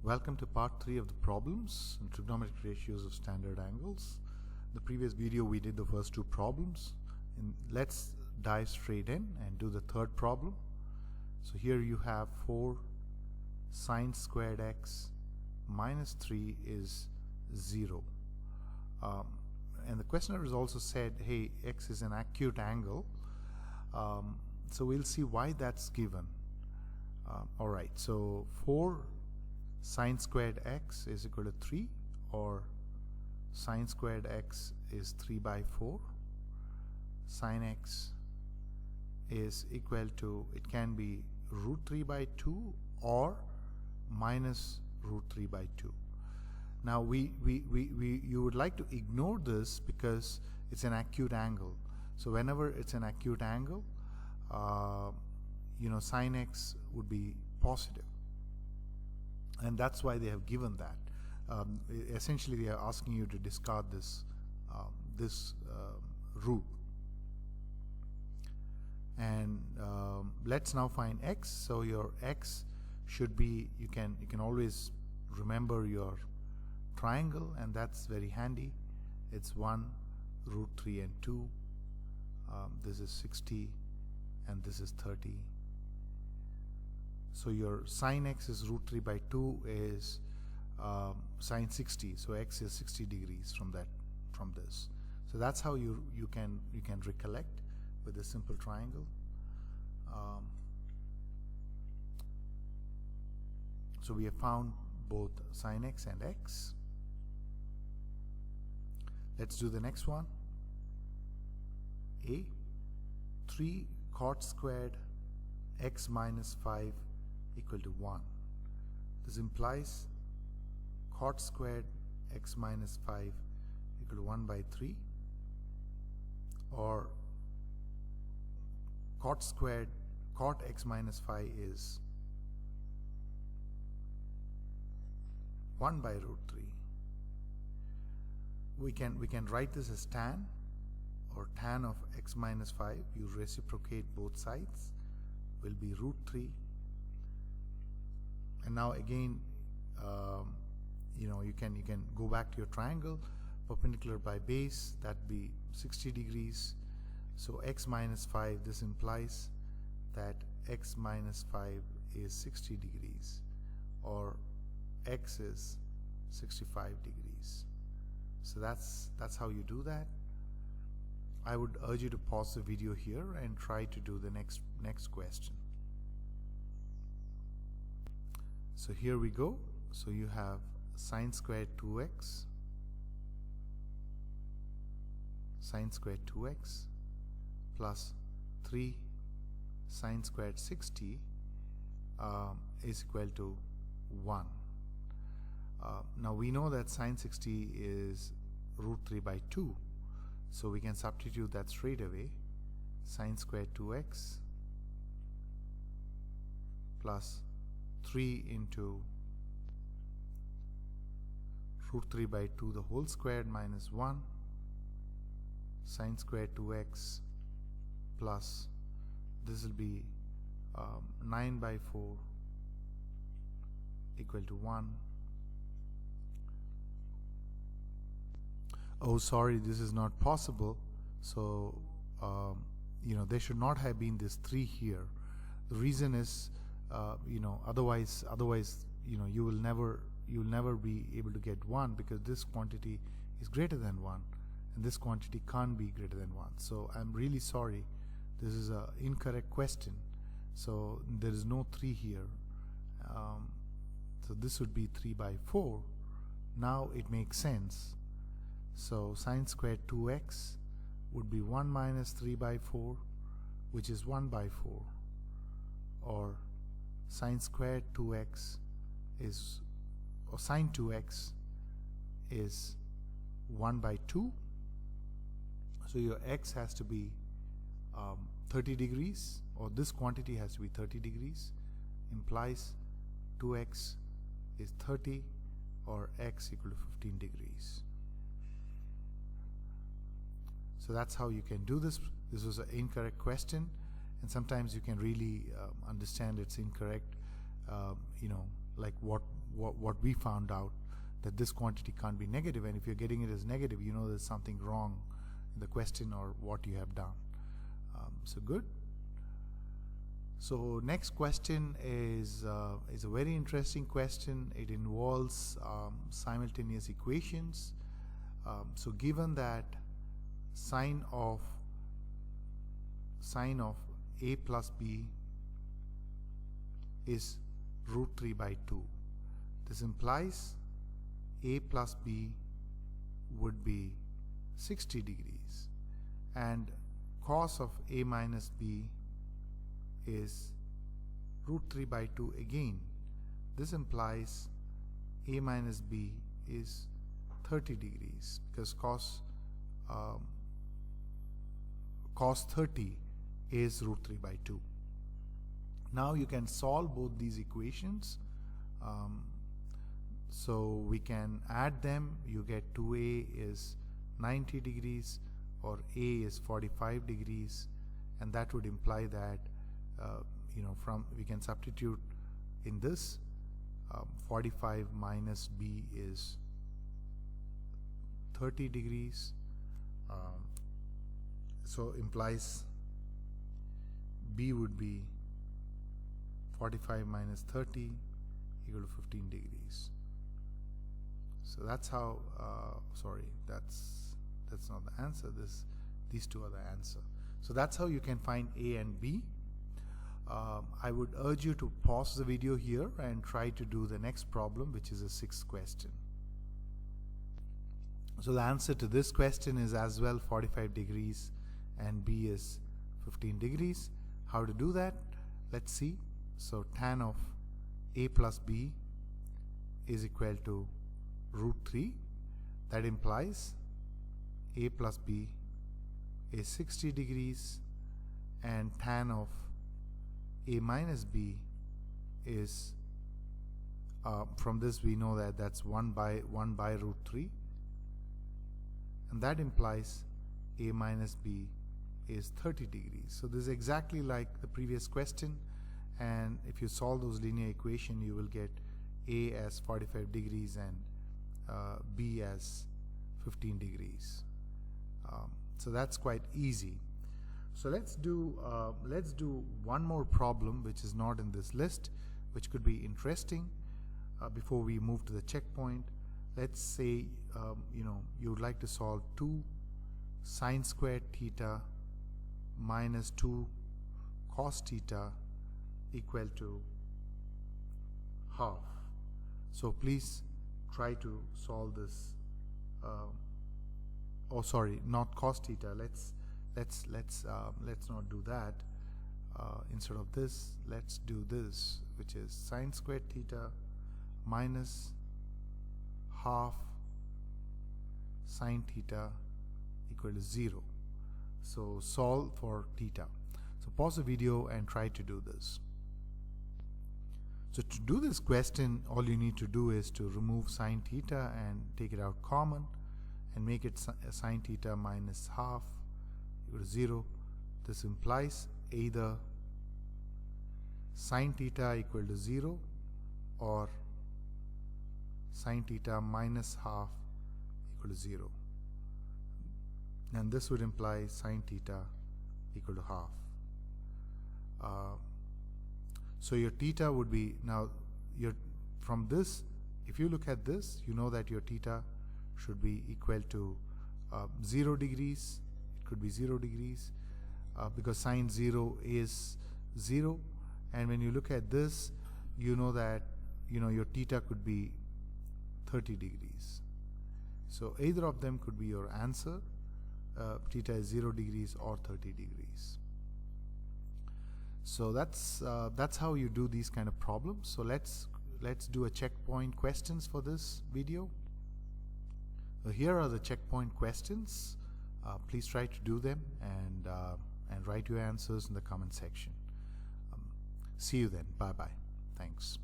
Welcome to part 3 of the problems and trigonometric ratios of standard angles. In the previous video we did the first two problems, and let's dive straight in and do the third problem. So here you have 4 sine squared x minus 3 is 0. And the questioner has also said, hey, x is an acute angle. So we'll see why that's given. Alright, so 4 sine squared x is equal to 3, or sine squared x is 3 by 4. Sine x is equal to, it can be root 3 by 2 or minus root 3 by 2. Now you would like to ignore this because it's an acute angle. So whenever it's an acute angle, sine x would be positive. And that's why they have given that. Essentially, they are asking you to discard this root. And let's now find x. So your x should be, you can always remember your triangle, and that's very handy. It's 1, root 3 and 2. This is 60 and this is 30. So your sine x is root 3 by 2 is sine 60. So x is 60 degrees from this. So that's how you can recollect with a simple triangle. So we have found both sine x and x. Let's do the next one. A 3 cot squared x minus 5 equal to 1. This implies cot squared x minus 5 equal to 1 by 3, or cot x minus 5 is 1 by root 3. We can write this as tan, or tan of x minus 5. You reciprocate both sides, will be root 3. And now again, you can go back to your triangle, perpendicular by base, that be 60 degrees. So x minus 5, this implies that x minus 5 is 60 degrees, or x is 65 degrees. So that's how you do that. I would urge you to pause the video here and try to do the next question. So here we go. So you have sine squared 2x, sine squared 2x plus 3 sine squared 60 is equal to 1. Now we know that sine 60 is root 3 by 2. So we can substitute that straight away. Sine squared 2x plus 3 into root 3 by 2 the whole squared minus 1, sine squared 2x plus, this will be 9 by 4 equal to 1. Oh, sorry, this is not possible. So there should not have been this 3 here. The reason is otherwise you will never be able to get 1, because this quantity is greater than 1 and this quantity can't be greater than 1. So I'm really sorry, this is an incorrect question. So there is no 3 here. So this would be 3 by 4. Now it makes sense. So sine squared 2x would be 1 minus 3 by 4, which is 1 by 4, or sine squared 2x is, or sine 2x is 1 by 2. So your x has to be 30 degrees, or this quantity has to be 30 degrees, implies 2x is 30, or x equal to 15 degrees. So that's how you can do this. This was an incorrect question, and sometimes you can really understand it's incorrect, like what what we found out, that this quantity can't be negative, and if you're getting it as negative, you know there's something wrong in the question or what you have done. So good. So next question is a very interesting question. It involves simultaneous equations. So given that sine of a plus b is root 3 by 2, this implies a plus b would be 60 degrees, and cos of a minus b is root 3 by 2 again. This implies a minus b is 30 degrees, because cos 30 is root 3 by 2. Now you can solve both these equations. So we can add them. You get 2a is 90 degrees, or a is 45 degrees, and that would imply that we can substitute in this. 45 minus b is 30 degrees, so implies b would be 45 minus 30 equal to 15 degrees. So that's how that's not the answer. These two are the answer. So that's how you can find a and b. I would urge you to pause the video here and try to do the next problem, which is a 6th question. So the answer to this question is as well 45 degrees, and b is 15 degrees. How to do that? Let's see. So tan of a plus b is equal to root 3. That implies a plus b is 60 degrees, and tan of a minus b is, from this we know that that's 1 by root 3, and that implies a minus b is 30 degrees. So this is exactly like the previous question, and if you solve those linear equation, you will get a as 45 degrees and b as 15 degrees. So that's quite easy. So let's do one more problem which is not in this list, which could be interesting before we move to the checkpoint. Let's say you would like to solve 2 sine squared theta minus 2 cos theta equal to half. So please try to solve this. Oh, sorry, not cos theta. Let's not do that. Instead of this, let's do this, which is sine squared theta minus half sine theta equal to 0. So solve for theta. So pause the video and try to do this. So to do this question, all you need to do is to remove sine theta and take it out common and make it sine theta minus half equal to 0. This implies either sine theta equal to 0 or sine theta minus half equal to 0. And this would imply sine theta equal to half. So your theta would be, now from this, if you look at this, you know that your theta should be equal to 0 degrees. It could be 0 degrees because sine 0 is 0. And when you look at this, you know that your theta could be 30 degrees. So either of them could be your answer. Theta is 0 degrees or 30 degrees. So that's how you do these kind of problems. So let's do a checkpoint questions for this video. So here are the checkpoint questions. Please try to do them and write your answers in the comment section. See you then. Bye bye. Thanks.